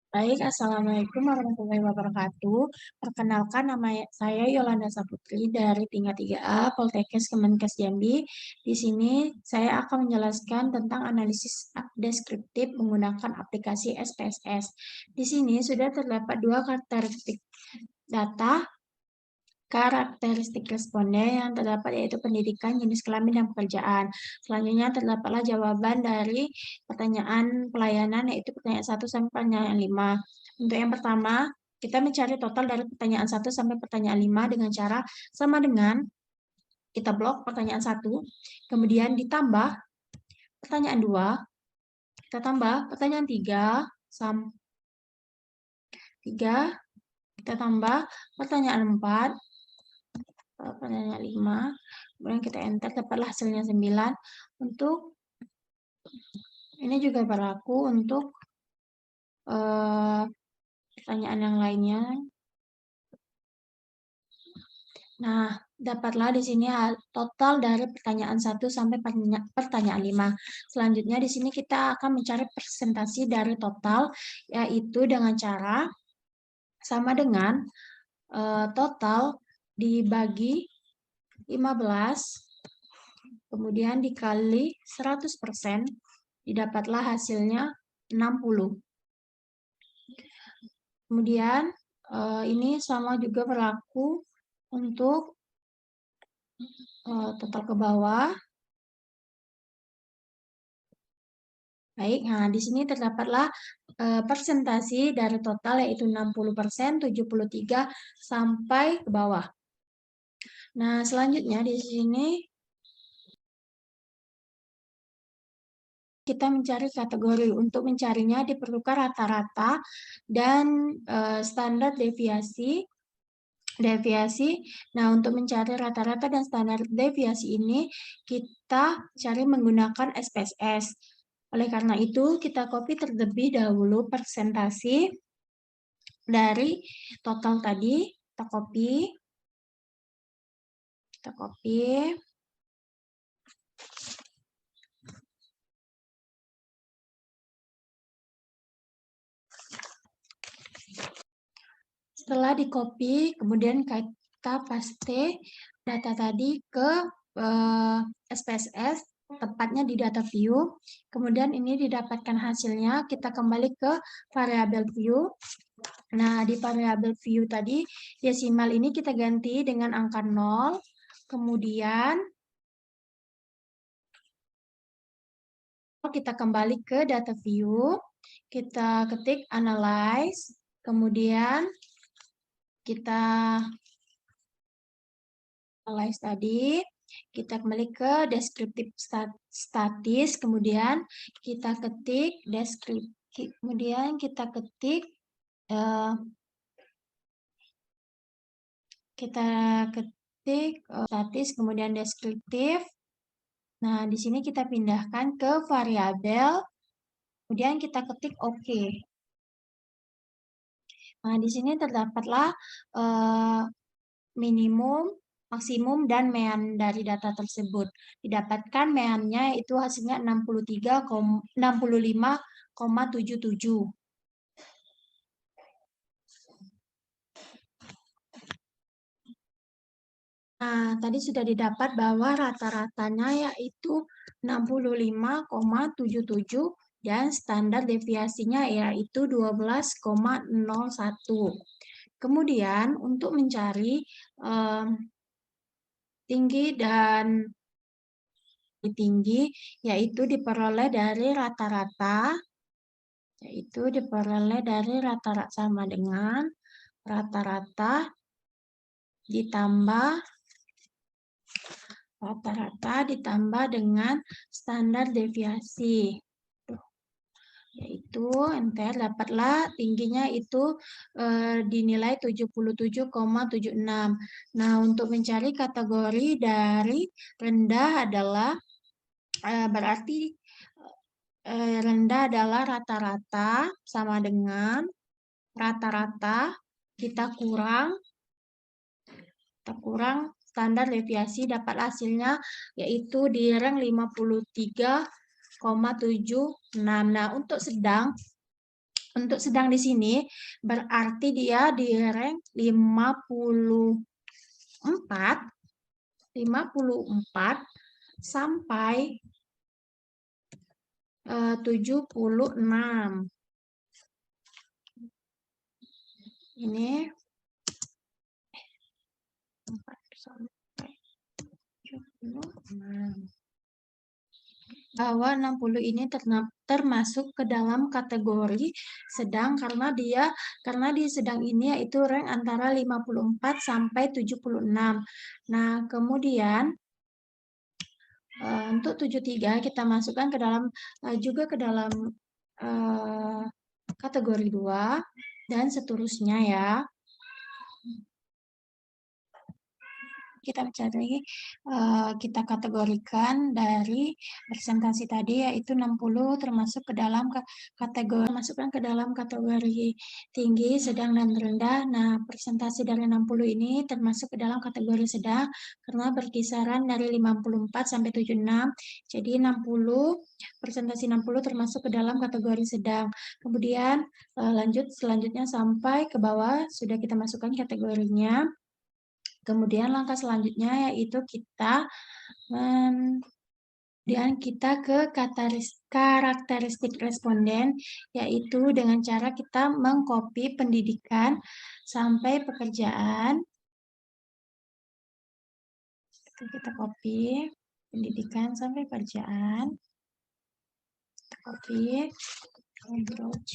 Baik, Assalamualaikum warahmatullahi wabarakatuh. Perkenalkan, nama saya Yolanda Saputri dari tingkat 3A Poltekkes Kemenkes Jambi. Di sini saya akan menjelaskan tentang analisis deskriptif menggunakan aplikasi SPSS. Di sini sudah terdapat dua karakteristik data. Karakteristik responden yang terdapat yaitu pendidikan, jenis kelamin, dan pekerjaan. Selanjutnya terdapatlah jawaban dari pertanyaan pelayanan yaitu pertanyaan 1 sampai pertanyaan 5. Untuk yang pertama, kita mencari total dari pertanyaan 1 sampai pertanyaan 5 dengan cara sama dengan kita blok pertanyaan 1, kemudian ditambah pertanyaan 2, kita tambah pertanyaan 3, kita tambah pertanyaan 4, pertanyaan 5, kemudian kita enter, dapatlah hasilnya 9. Untuk ini juga berlaku untuk pertanyaan yang lainnya. Nah, dapatlah di sini total dari pertanyaan 1 sampai pertanyaan 5. Selanjutnya di sini kita akan mencari presentasi dari total, yaitu dengan cara sama dengan total dibagi 15, kemudian dikali 100%, didapatlah hasilnya 60. Kemudian ini sama juga berlaku untuk total ke bawah. Baik, nah di sini terdapatlah persentasi dari total yaitu 60%, 73 sampai ke bawah. Nah, selanjutnya di sini kita mencari kategori. Untuk mencarinya diperlukan rata-rata dan standar deviasi. Nah, untuk mencari rata-rata dan standar deviasi ini, kita cari menggunakan SPSS. Oleh karena itu, kita copy terlebih dahulu persentasi dari total tadi. Kita copy. Setelah di copy, kemudian kita paste data tadi ke SPSS, tepatnya di data view. Kemudian ini didapatkan hasilnya, kita kembali ke variabel view. Nah, di variabel view tadi, desimal ini kita ganti dengan angka 0. Kemudian kita kembali ke data view. Kita ketik analyze. Kemudian kita analyze tadi. Kita kembali ke deskriptif statis. Kemudian kita ketik deskriptif. Kemudian kita ketik statis, kemudian deskriptif. Nah, di sini kita pindahkan ke variabel, kemudian kita ketik OK. Nah, di sini terdapatlah minimum, maksimum, dan mean dari data tersebut. Didapatkan meannya itu hasilnya 65,77. Nah, tadi sudah didapat bahwa rata-ratanya yaitu 65,77 dan standar deviasinya yaitu 12,01. Kemudian untuk mencari tinggi dan tinggi yaitu diperoleh dari rata-rata, sama dengan rata-rata ditambah dengan standar deviasi, yaitu enter, dapatlah tingginya itu dinilai 77,76. Nah, untuk mencari kategori dari rendah adalah berarti rendah adalah rata-rata sama dengan rata-rata kita kurang standar deviasi, dapat hasilnya yaitu di rank 53,76. Nah, untuk sedang Untuk sedang di sini berarti dia di rank 54 sampai 76. Ini 4 sampai 76. Bahwa 60 ini termasuk ke dalam kategori sedang karena di sedang ini yaitu rank antara 54 sampai 76. Nah, kemudian untuk 73 kita masukkan ke dalam juga ke dalam kategori 2 dan seterusnya ya. Kita cari, kita kategorikan dari presentasi tadi yaitu 60 termasuk ke dalam kategori, masukkan ke dalam kategori tinggi, sedang, dan rendah. Nah, presentasi dari 60 ini termasuk ke dalam kategori sedang karena berkisaran dari 54 sampai 76. Jadi 60, presentasi 60 termasuk ke dalam kategori sedang. Kemudian selanjutnya sampai ke bawah sudah kita masukkan kategorinya. Kemudian langkah selanjutnya yaitu kita ke karakteristik responden, yaitu dengan cara kita mengcopy pendidikan sampai pekerjaan. Kita copy pendidikan sampai pekerjaan. Kita copy, Ctrl C.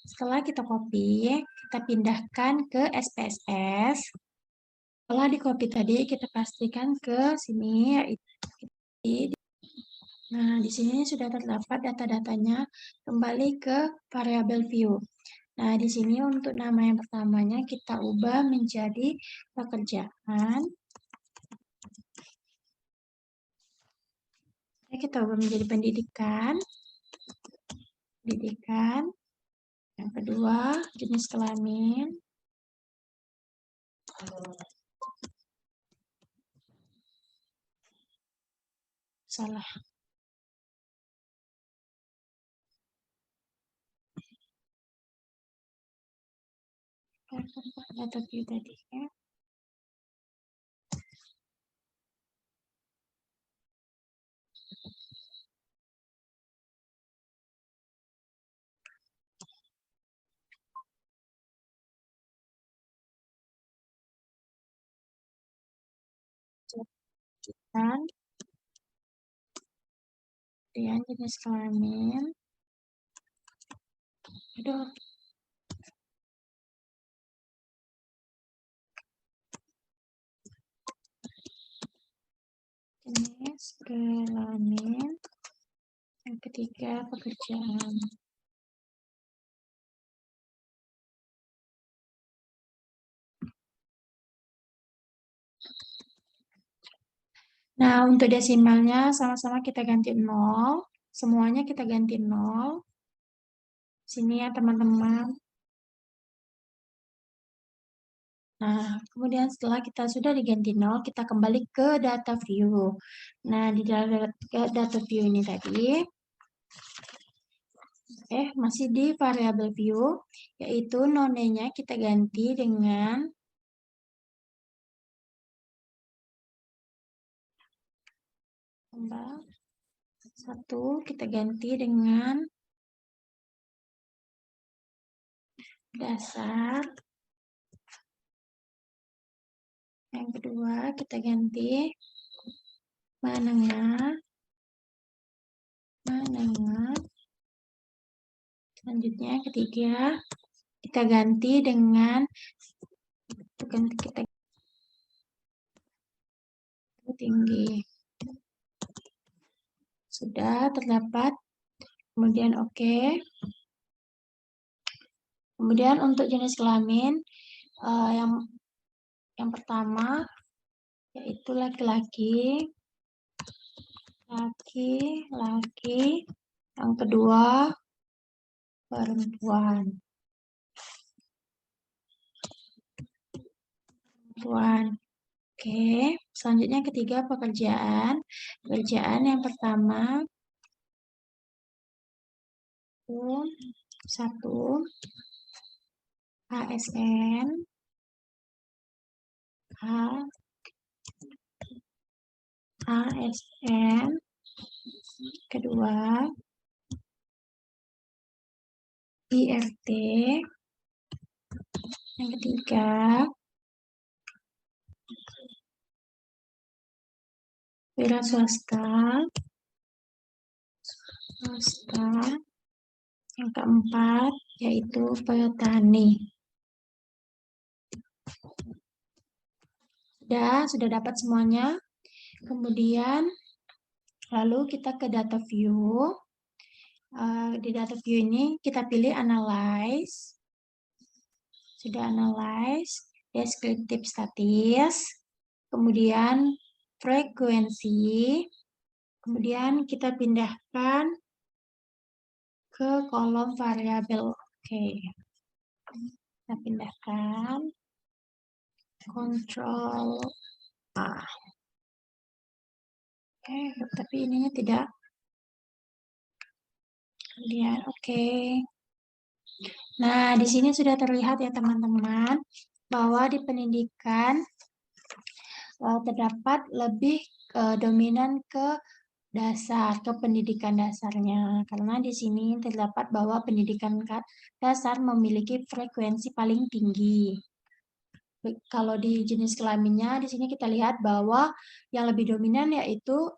Setelah kita copy, kita pindahkan ke SPSS. Setelah di copy tadi, kita pastikan ke sini, nah, di sini sudah terdapat data-datanya, kembali ke variabel view. Nah, di sini untuk nama yang pertamanya kita ubah menjadi pekerjaan. Kita ubah menjadi pendidikan. Yang kedua, jenis kelamin. Salah. Data view tadi ya. Kemudian jenis kelamin. Aduh. Jenis kelamin. Yang ketiga, pekerjaan. Nah, untuk desimalnya sama-sama kita ganti 0. Semuanya kita ganti 0. Sini ya, teman-teman. Nah, kemudian setelah kita sudah diganti 0, kita kembali ke data view. Nah, di data view ini tadi, masih di variabel view, yaitu none-nya kita ganti dengan tambah 1, kita ganti dengan dasar. Yang kedua, kita ganti menengah. Selanjutnya, ketiga, kita ganti dengan tinggi. Sudah terdapat. Kemudian oke. Kemudian untuk jenis kelamin yang pertama yaitu laki-laki. Yang kedua perempuan. Oke, selanjutnya ketiga pekerjaan. Pekerjaan yang pertama 1 ASN ASN, kedua IRT, yang ketiga wira swasta, yang keempat yaitu petani. Sudah dapat semuanya. Kemudian lalu kita ke data view. Di data view ini kita pilih analyze. Sudah analyze, descriptive statis, kemudian frekuensi, kemudian kita pindahkan ke kolom variabel. Oke. Kita pindahkan Ctrl A. Oke, tapi ininya tidak. Kemudian oke. Nah, di sini sudah terlihat ya teman-teman bahwa di pendidikan terdapat lebih dominan ke dasar, ke pendidikan dasarnya. Karena di sini terdapat bahwa pendidikan dasar memiliki frekuensi paling tinggi. Kalau di jenis kelaminnya, di sini kita lihat bahwa yang lebih dominan yaitu,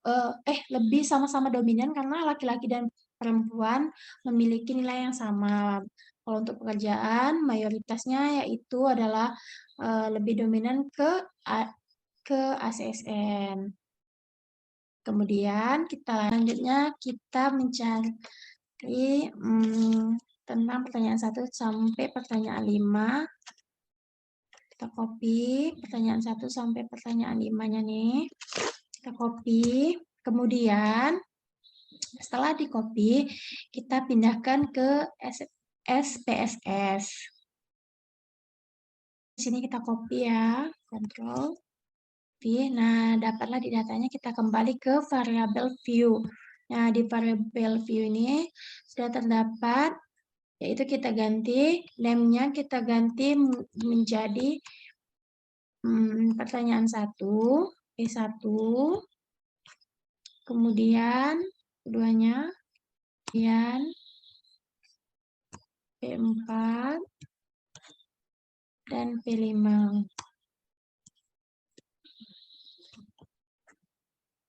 lebih sama-sama dominan karena laki-laki dan perempuan memiliki nilai yang sama. Kalau untuk pekerjaan, mayoritasnya yaitu adalah lebih dominan ke ASN. Kemudian selanjutnya kita mencari tentang pertanyaan 1 sampai pertanyaan 5. Kita copy pertanyaan 1 sampai pertanyaan 5-nya nih. Kita copy. Kemudian setelah di copy, kita pindahkan ke SPSS. Di sini kita copy ya, Ctrl V. Nah, dapatlah di datanya, kita kembali ke variabel view. Nah, di variabel view ini sudah terdapat, yaitu kita ganti, name-nya kita ganti menjadi pertanyaan 1, P1, kemudian keduanya, kemudian P4, dan P5.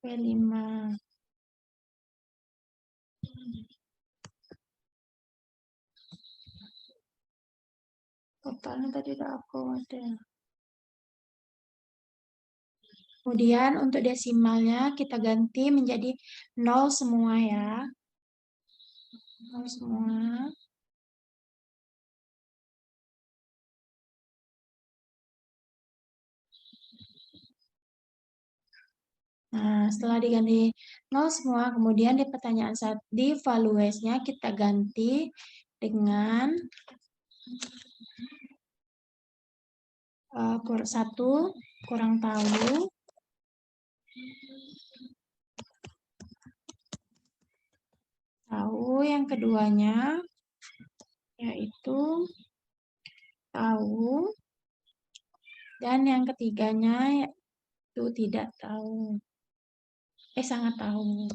P5. Totalnya tadi udah aku ada. Kemudian untuk desimalnya kita ganti menjadi 0 semua ya. 0 semua. Nah, setelah diganti 0 semua, kemudian di pertanyaan di values-nya kita ganti dengan 1 kurang tahu, yang keduanya yaitu tahu, dan yang ketiganya yaitu tidak tahu. Sangat tahu.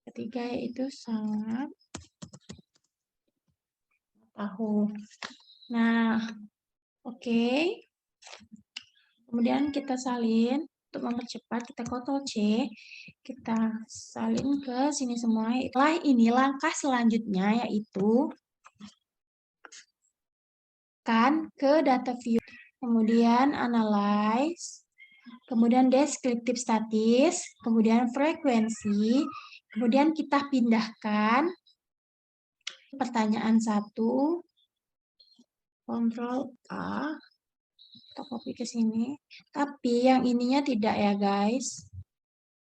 Ketiga yaitu sangat tahu. Nah, oke. Kemudian kita salin. Untuk mempercepat, kita Ctrl C. Kita salin ke sini semua. Setelah ini, langkah selanjutnya yaitu ke data view. Kemudian analyze. Kemudian descriptive statis, kemudian frekuensi, kemudian kita pindahkan pertanyaan 1, Ctrl A, kita copy ke sini, tapi yang ininya tidak ya guys.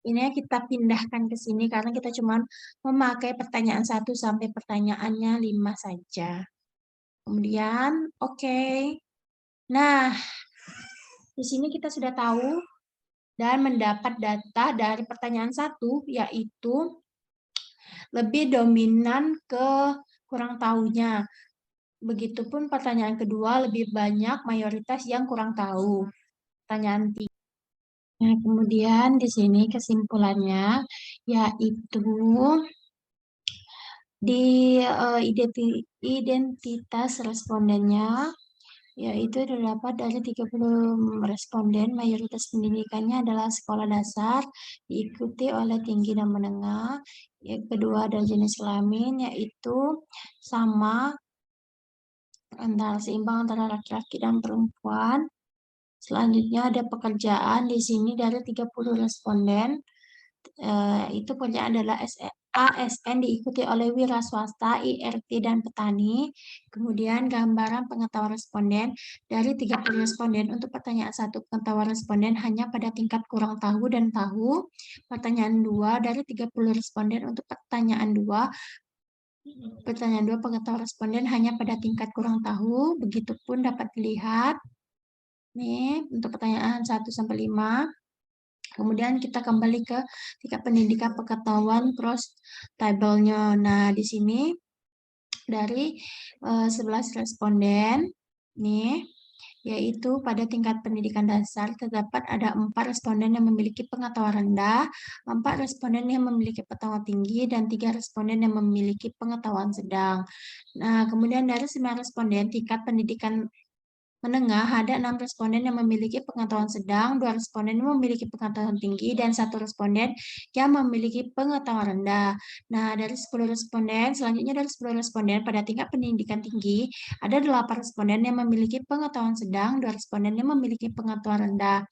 Ini kita pindahkan ke sini karena kita cuma memakai pertanyaan 1 sampai pertanyaannya 5 saja. Kemudian, oke. Nah, di sini kita sudah tahu dan mendapat data dari pertanyaan 1, yaitu lebih dominan ke kurang tahunya. Begitupun pertanyaan kedua lebih banyak mayoritas yang kurang tahu. Pertanyaan tiga. Nah, kemudian di sini kesimpulannya yaitu di identitas respondennya yaitu terdapat dari 30 responden, mayoritas pendidikannya adalah sekolah dasar, diikuti oleh tinggi dan menengah. Yang kedua ada jenis kelamin, yaitu sama antara seimbang antara laki-laki dan perempuan. Selanjutnya ada pekerjaan di sini dari 30 responden. Itu pekerjaan adalah ASN diikuti oleh wira swasta, IRT, dan petani. Kemudian gambaran pengetahuan responden dari 30 responden untuk pertanyaan 1 pengetahuan responden hanya pada tingkat kurang tahu dan tahu. Pertanyaan 2 dari 30 responden untuk pertanyaan 2 pengetahuan responden hanya pada tingkat kurang tahu. Begitupun dapat dilihat nih untuk pertanyaan 1 sampai 5. Kemudian kita kembali ke tingkat pendidikan pengetahuan cross table-nya. Nah, di sini dari 11 responden nih yaitu pada tingkat pendidikan dasar terdapat ada 4 responden yang memiliki pengetahuan rendah, 4 responden yang memiliki pengetahuan tinggi, dan 3 responden yang memiliki pengetahuan sedang. Nah, kemudian dari 9 responden tingkat pendidikan menengah ada 6 responden yang memiliki pengetahuan sedang, 2 responden yang memiliki pengetahuan tinggi, dan 1 responden yang memiliki pengetahuan rendah. Nah, dari 10 responden, selanjutnya dari 10 responden pada tingkat pendidikan tinggi, ada 8 responden yang memiliki pengetahuan sedang, 2 responden yang memiliki pengetahuan rendah.